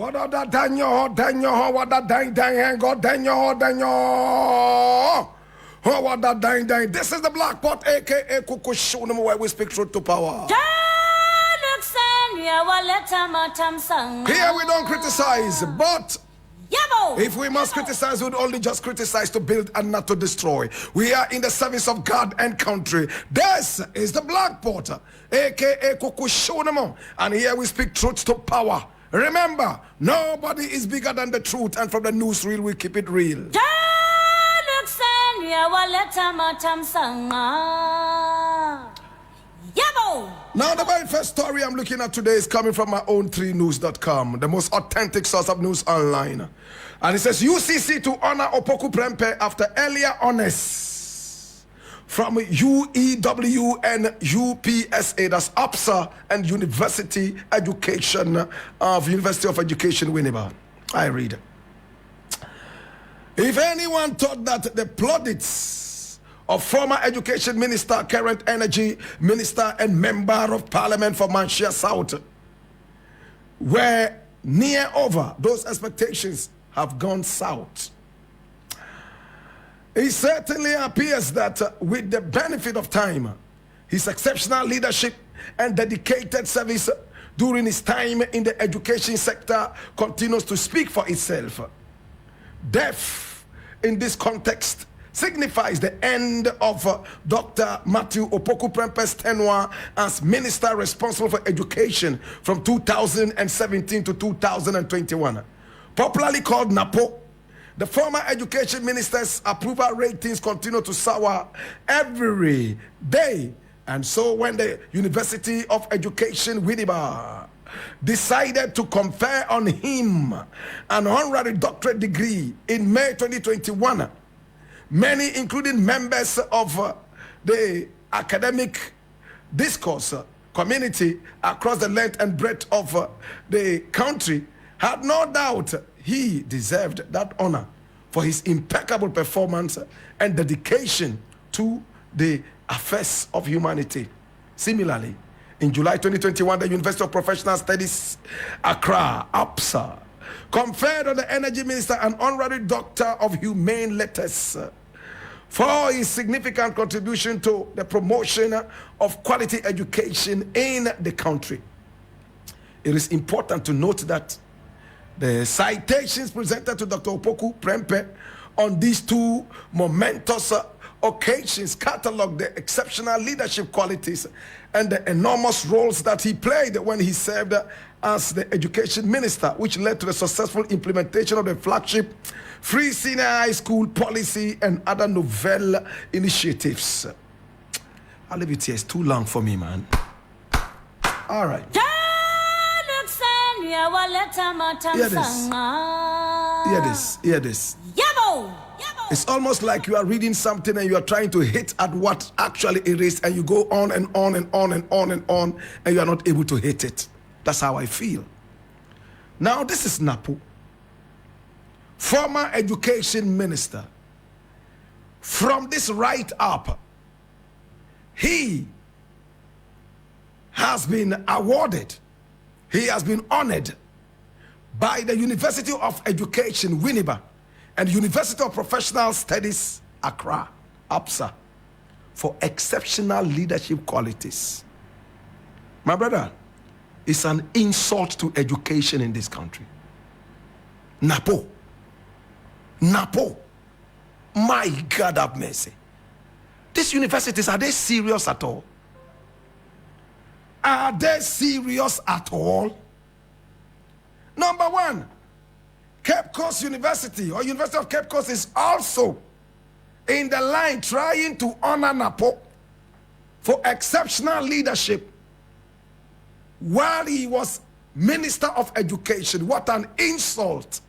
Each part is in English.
What are that Daniel? What that dang, God Daniel? Oh, what that dang. This is the Black Pot, aka Kukushunum, where we speak truth to power. Here we don't criticize, but if we must criticize, we'd only just criticize to build and not to destroy. We are in the service of God and country. This is the Black Pot, aka Kukushunum, and here we speak truth to power. Remember, nobody is bigger than the truth, and from the newsreel we keep it real. Now, the very first story I'm looking at today is coming from my own 3news.com, the most authentic source of news online. And it says, UCC to honor Opoku Prempeh after earlier honors from UEW and UPSA, that's UPSA and University of Education Winneba. I read. If anyone thought that the plaudits of former Education Minister, current Energy Minister, and Member of Parliament for Manchester South were near over, those expectations have gone south. It certainly appears that with the benefit of time, his exceptional leadership and dedicated service during his time in the education sector continues to speak for itself. Death in this context signifies the end of Dr. Matthew Opoku Prempeh's tenure as minister responsible for education from 2017 to 2021. Popularly called Napo, the former education minister's approval ratings continue to soar every day. And so when the University of Education Winneba decided to confer on him an honorary doctorate degree in May 2021, many, including members of the academic discourse community across the length and breadth of the country, had no doubt he deserved that honor for his impeccable performance and dedication to the affairs of humanity. Similarly, in July 2021, the University of Professional Studies, Accra, UPSA, conferred on the Energy Minister an honorary Doctor of Humane Letters for his significant contribution to the promotion of quality education in the country. It is important to note that the citations presented to Dr. Opoku Prempeh on these two momentous occasions catalog the exceptional leadership qualities and the enormous roles that he played when he served as the education minister, which led to the successful implementation of the flagship free senior high school policy and other novel initiatives. I'll leave it here. It's too long for me, man. All right. Hear this. It's almost like you are reading something and you are trying to hit at what actually it is, and you go on and on and on and on and on, and you are not able to hit it. That's how I feel. Now, this is Napo, former education minister. From this right up, he has been awarded, he has been honored by the University of Education Winneba and University of Professional Studies Accra, UPSA, for exceptional leadership qualities. My brother, it's an insult to education in this country. Napo. My God have mercy. These universities, are they serious at all? Are they serious at all? Number one, Cape Coast University or University of Cape Coast is also in the line trying to honor Napo for exceptional leadership while he was Minister of Education. What an insult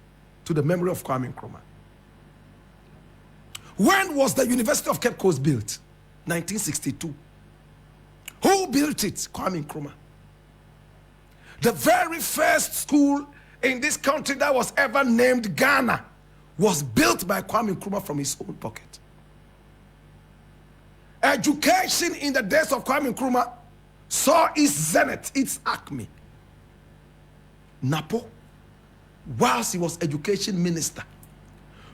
to the memory of Kwame Nkrumah. When was the University of Cape Coast built? 1962. Who built it? Kwame Nkrumah. The very first school in this country that was ever named Ghana was built by Kwame Nkrumah from his own pocket. Education in the days of Kwame Nkrumah saw its zenith, its acme. Napo, whilst he was education minister,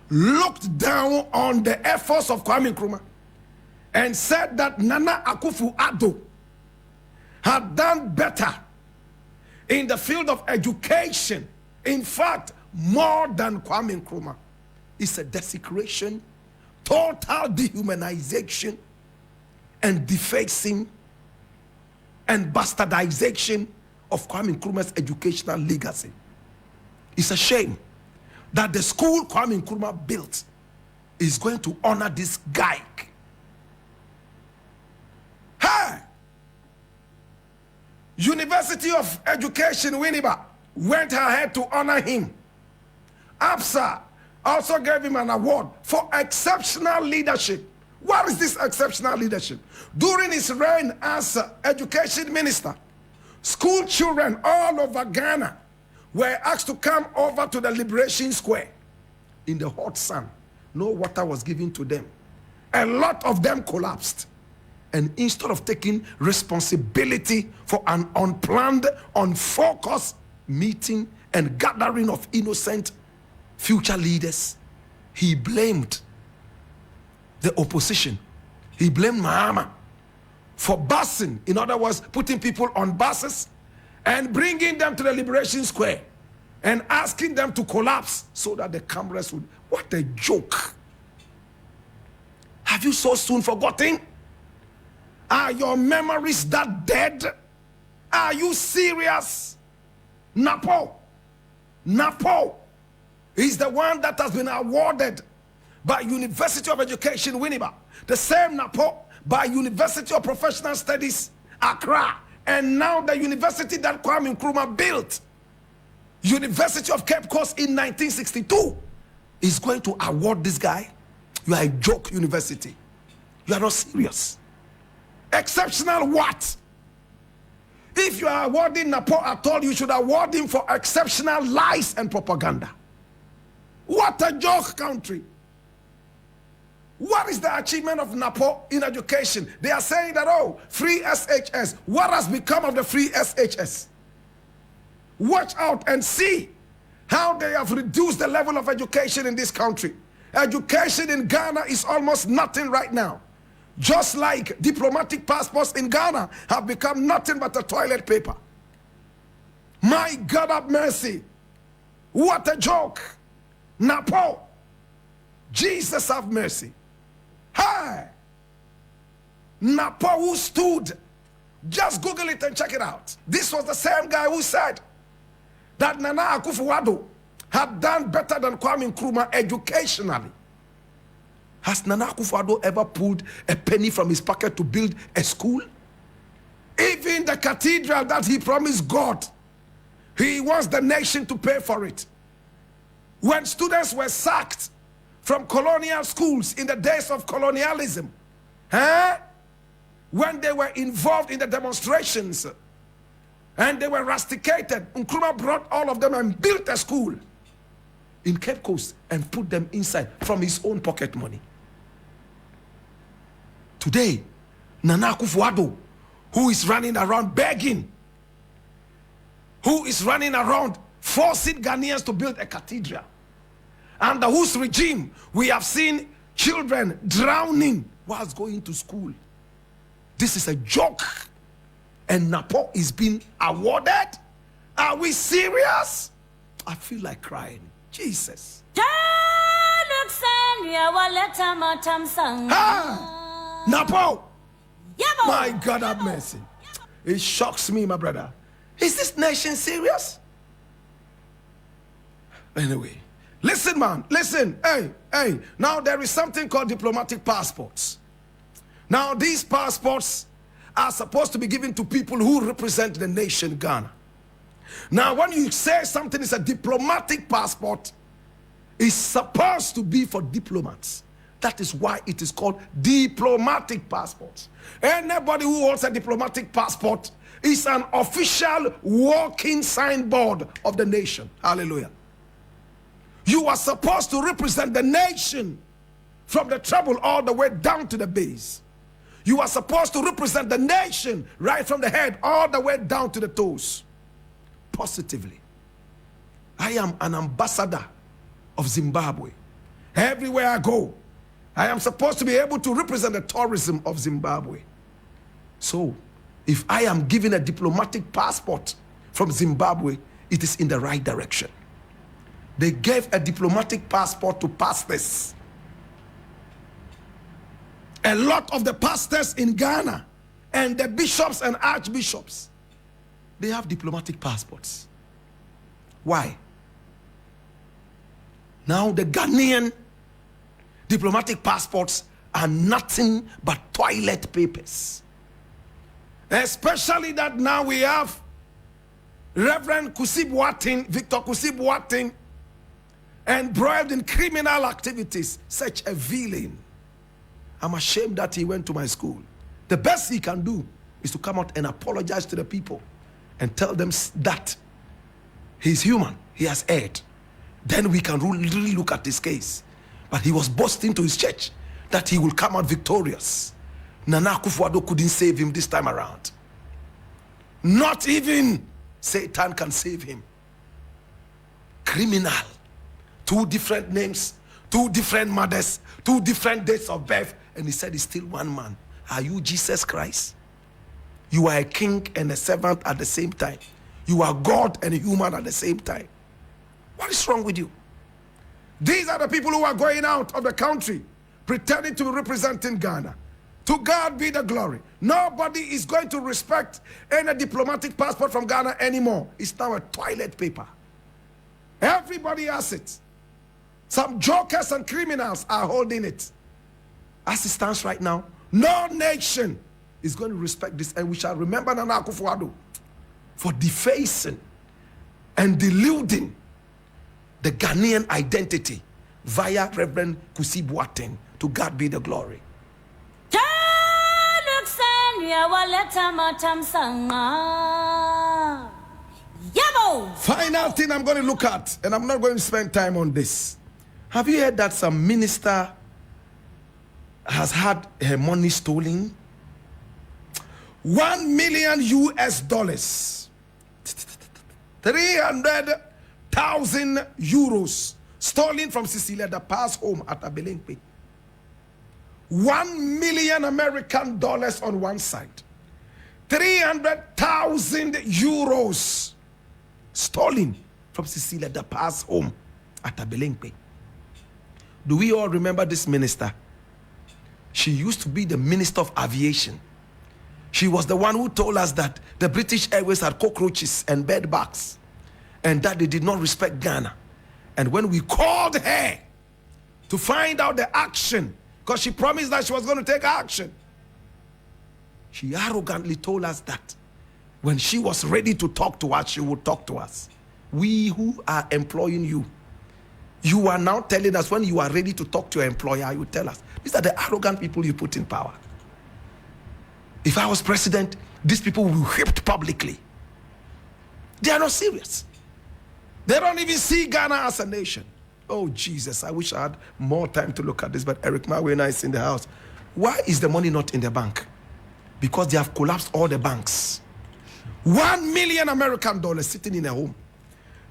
looked down on the efforts of Kwame Nkrumah and said that Nana Akufo-Addo had done better in the field of education. In fact, more than Kwame Nkrumah. It's a desecration, total dehumanization, and defacing and bastardization of Kwame Nkrumah's educational legacy. It's a shame that the school Kwame Nkrumah built is going to honor this guy. Hey! University of Education Winneba went ahead to honor him. APSA also gave him an award for exceptional leadership. What is this exceptional leadership? During his reign as education minister, school children all over Ghana were asked to come over to the Liberation Square in the hot sun. No water was given to them. A lot of them collapsed. And instead of taking responsibility for an unplanned, unfocused meeting and gathering of innocent future leaders, he blamed the opposition. He blamed Mahama for busing, in other words, putting people on buses and bringing them to the Liberation Square and asking them to collapse so that the cameras would. What a joke. Have you so soon forgotten? Are your memories that dead? Are you serious? Napo is the one that has been awarded by University of Education Winneba. The same Napo by University of Professional Studies Accra. And now the university that Kwame Nkrumah built, University of Cape Coast in 1962, is going to award this guy. You are a joke university. You are not serious. Exceptional what? If you are awarding Napo at all, you should award him for exceptional lies and propaganda. What a joke country. What is the achievement of Napo in education? They are saying that, oh, free SHS. What has become of the free SHS? Watch out and see how they have reduced the level of education in this country. Education in Ghana is almost nothing right now. Just like diplomatic passports in Ghana have become nothing but a toilet paper. My God have mercy. What a joke. Napo. Jesus have mercy. Hi. Napo who stood. Just Google it and check it out. This was the same guy who said that Nana Akufo-Addo had done better than Kwame Nkrumah educationally. Has Nana Akufo-Addo ever pulled a penny from his pocket to build a school? Even the cathedral that he promised God, he wants the nation to pay for it. When students were sacked from colonial schools in the days of colonialism, when they were involved in the demonstrations and they were rusticated, Nkrumah brought all of them and built a school in Cape Coast and put them inside from his own pocket money. Today, Nana Akufo-Addo, who is running around begging, who is running around forcing Ghanaians to build a cathedral, under whose regime we have seen children drowning whilst going to school. This is a joke. And Napo is being awarded? Are we serious? I feel like crying. Jesus. Napo. My God have mercy. It shocks me, my brother. Is this nation serious? Anyway, listen, man. Listen. Hey. Now there is something called diplomatic passports. Now these passports are supposed to be given to people who represent the nation Ghana. Now when you say something is a diplomatic passport, it's supposed to be for diplomats. That is why it is called diplomatic passports. Anybody who holds a diplomatic passport is an official walking signboard of the nation. Hallelujah. You are supposed to represent the nation from the treble all the way down to the base. You are supposed to represent the nation right from the head all the way down to the toes. Positively. I am an ambassador of Zimbabwe. Everywhere I go, I am supposed to be able to represent the tourism of Zimbabwe. So, if I am given a diplomatic passport from Zimbabwe, it is in the right direction. They gave a diplomatic passport to pastors. A lot of the pastors in Ghana and the bishops and archbishops, they have diplomatic passports. Why? Now the Ghanaian diplomatic passports are nothing but toilet papers. Especially that now we have Reverend Kusib Wating, Victor Kusib Wating, embroiled in criminal activities, such a villain. I'm ashamed that he went to my school. The best he can do is to come out and apologize to the people and tell them that he's human, he has erred. Then we can really look at this case. But he was boasting to his church that he will come out victorious. Nana Akufo-Addo couldn't save him this time around. Not even Satan can save him. Criminal. 2 different names, 2 different mothers, 2 different dates of birth, and he said he's still one man. Are you Jesus Christ? You are a king and a servant at the same time. You are God and a human at the same time. What is wrong with you? These are the people who are going out of the country pretending to be representing Ghana. To God be the glory. Nobody is going to respect any diplomatic passport from Ghana anymore. It's now a toilet paper. Everybody has it. Some jokers and criminals are holding it. As it stands right now, no nation is going to respect this. And we shall remember Nana Akufo-Addo for defacing and deluding the Ghanaian identity via Reverend Kusib Wating. To God be the glory. Final thing I'm going to look at, and I'm not going to spend time on this. Have you heard that some minister has had her money stolen? $1 million US, 300,000 euros stolen from Cecilia Dapa's home at Abelenque. 1 million American dollars on one side, 300,000 euros stolen from Cecilia Dapa's home at Abelenque. Do we all remember this minister? She used to be the Minister of Aviation. She was the one who told us that the British Airways had cockroaches and bed bugs and that they did not respect Ghana. And when we called her to find out the action, because she promised that she was going to take action, she arrogantly told us that when she was ready to talk to us, she would talk to us. We who are employing you, you are now telling us when you are ready to talk to your employer, you tell us. These are the arrogant people you put in power. If I was president, these people will be whipped publicly. They are not serious. They don't even see Ghana as a nation. Oh, Jesus, I wish I had more time to look at this, but Eric Mawena is in the house. Why is the money not in the bank? Because they have collapsed all the banks. 1 million American dollars sitting in a home.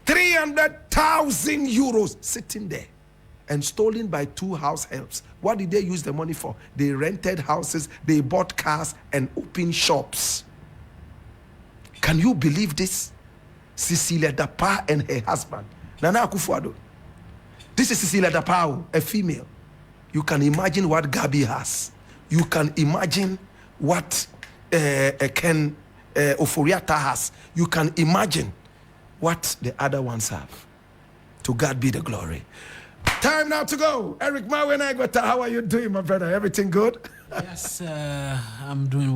300,000 euros sitting there and stolen by 2 house helps. What did they use the money for? They rented houses, they bought cars and opened shops. Can you believe this? Cecilia Dapa and her husband, Nana Akufo-Addo. This is Cecilia Dapa, a female. You can imagine what Gabi has. You can imagine what Ken Oforiata has. You can imagine what the other ones have. To God be the glory. Time now to go. Eric Mawena, how are you doing, my brother? Everything good? Yes, I'm doing well.